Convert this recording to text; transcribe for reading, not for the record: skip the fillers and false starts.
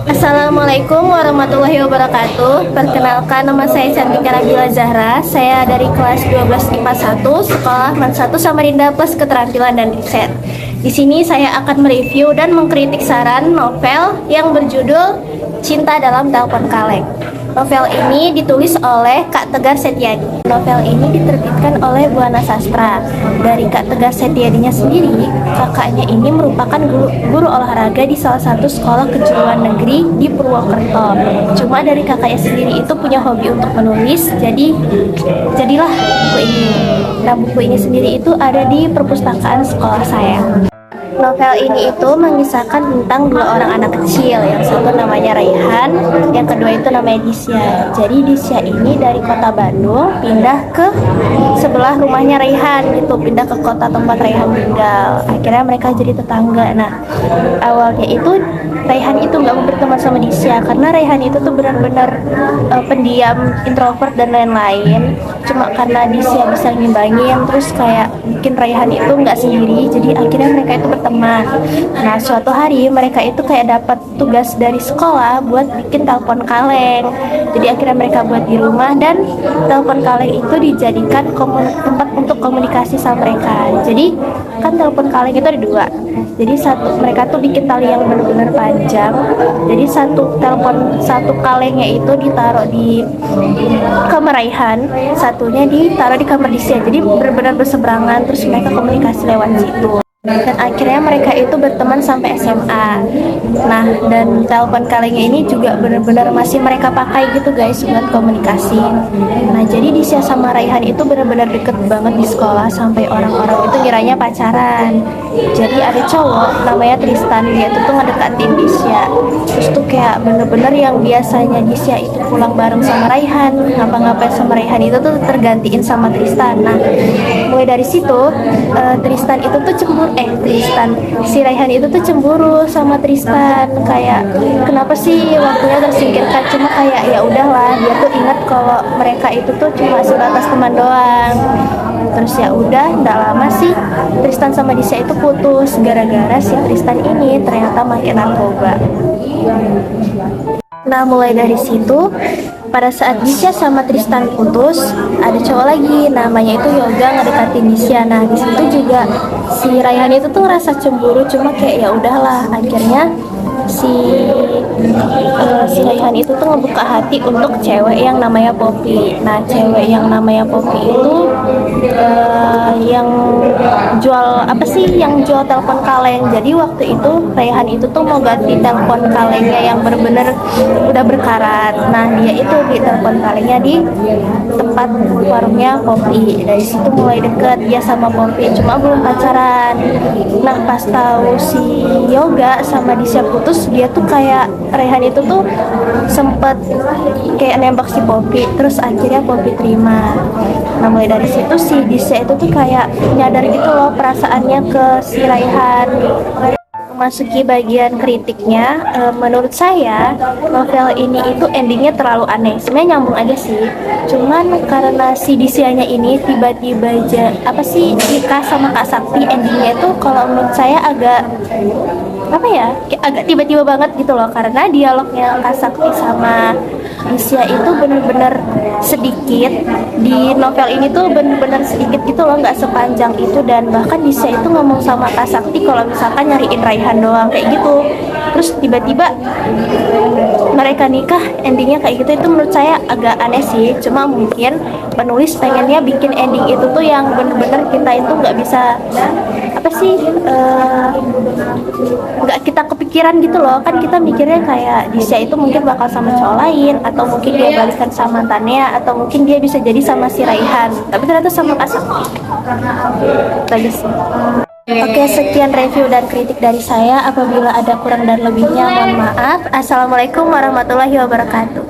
Assalamualaikum warahmatullahi wabarakatuh. Perkenalkan, nama saya Cantika Nabila Zahra. Saya dari kelas 12 IPA 1, Sekolah Man 1 Samarinda Plus Keterampilan dan Riset. Di sini saya akan mereview dan mengkritik saran novel yang berjudul Cinta dalam Telepon Kaleng. Novel ini ditulis oleh Kak Tegar Setiadi. Novel ini diterbitkan oleh Buana Sastra. Dari Kak Tegar Setiadinya sendiri, kakaknya ini merupakan guru olahraga di salah satu sekolah kejuruan negeri di Purwokerto. Cuma dari kakaknya sendiri itu punya hobi untuk menulis, jadilah buku ini. Nah, buku ini sendiri itu ada di perpustakaan sekolah saya. Novel ini itu mengisahkan tentang dua orang anak kecil, yang satu namanya Raihan, yang kedua itu namanya Disya. Jadi Disya ini dari kota Bandung pindah ke sebelah rumahnya Raihan, gitu, pindah ke kota tempat Raihan tinggal. Akhirnya mereka jadi tetangga. Nah, awalnya itu Raihan itu nggak mau berteman sama Disya karena Raihan itu tuh benar-benar pendiam, introvert dan lain-lain. Cuma karena Disya bisa ngimbangin, terus kayak bikin Raihan itu nggak sendiri, jadi akhirnya mereka itu berteman. Nah, suatu hari mereka itu kayak dapat tugas dari sekolah buat bikin telepon kaleng. Jadi akhirnya mereka buat di rumah, dan telepon kaleng itu dijadikan tempat untuk komunikasi sama mereka. Jadi kan telepon kaleng itu ada dua. Jadi mereka tuh bikin tali yang benar-benar panjang. Jadi satu kalengnya itu ditaruh di kamar Raihan, satunya ditaruh di kamar Disya. Jadi benar-benar berseberangan, terus mereka komunikasi lewat situ. Dan akhirnya mereka itu berteman sampai SMA. Nah, dan telepon kalengnya ini juga benar-benar masih mereka pakai gitu guys buat komunikasi. Nah, jadi Disya sama Raihan itu benar-benar deket banget di sekolah sampai orang-orang itu ngiranya pacaran. Jadi ada cowok namanya Tristan, dia tuh ngedekatin Disya. Terus tuh kayak bener-bener yang biasanya Disya itu pulang bareng sama Raihan, ngapa-ngapain sama Raihan itu tuh tergantiin sama Tristan. Nah, mulai dari situ Tristan itu tuh si Raihan itu tuh cemburu sama Tristan, kayak kenapa sih waktunya tersingkirkan. Cuma kayak ya udahlah, dia tuh ingat kalau mereka itu tuh cuma sebatas teman doang. Terus ya udah, nggak lama sih Tristan sama Disya itu putus gara-gara si Tristan ini ternyata makin narkoba. Nah, mulai dari situ, pada saat Disya sama Tristan putus, ada cowok lagi namanya itu Yoga ngedekatin Disya. Nah, di situ juga si Raihan itu tuh ngerasa cemburu, cuma kayak ya udahlah, akhirnya si Raihan itu tuh ngebuka hati untuk cewek yang namanya Poppy. Nah, cewek yang namanya Poppy itu yang jual telepon kaleng. Jadi waktu itu Raihan itu tuh mau ganti telepon kalengnya yang bener-bener udah berkarat. Nah, dia itu di telepon kalengnya di tempat warungnya Poppy. Dari situ mulai deket dia sama Poppy, cuma belum pacaran. Nah, pas tahu si Yoga sama Disya putus, dia tuh kayak Raihan itu tuh sempet kayak nembak si Poppy, terus akhirnya Poppy terima. Nah, mulai dari situ si Disya itu tuh kayak nyadar gitu loh perasaannya ke si Raihan. Memasuki bagian kritiknya, menurut saya novel ini itu endingnya terlalu aneh. Sebenarnya nyambung aja sih, cuman karena si Disyanya ini tiba-tiba nikah sama Kak Sakti, endingnya itu kalau menurut saya agak tiba-tiba banget gitu loh, karena dialognya Kak Sakti sama Disya itu bener-bener sedikit. Di novel ini tuh bener-bener sedikit gitu loh, nggak sepanjang itu. Dan bahkan Disya itu ngomong sama Kak Sakti kalau misalkan nyariin Raihan doang kayak gitu, terus tiba-tiba mereka nikah, endingnya kayak gitu. Itu menurut saya agak aneh sih. Cuma mungkin penulis pengennya bikin ending itu tuh yang bener-bener kita itu nggak bisa nggak kita kepikiran gitu loh. Kan kita mikirnya kayak Disya itu mungkin bakal sama cowok lain, atau mungkin dia balikan sama mantannya, atau mungkin dia bisa jadi sama si Raihan, tapi ternyata sama Kak Sakti. Tadi sih. Oke, sekian review dan kritik dari saya. Apabila ada kurang dan lebihnya, mohon maaf. Assalamualaikum warahmatullahi wabarakatuh.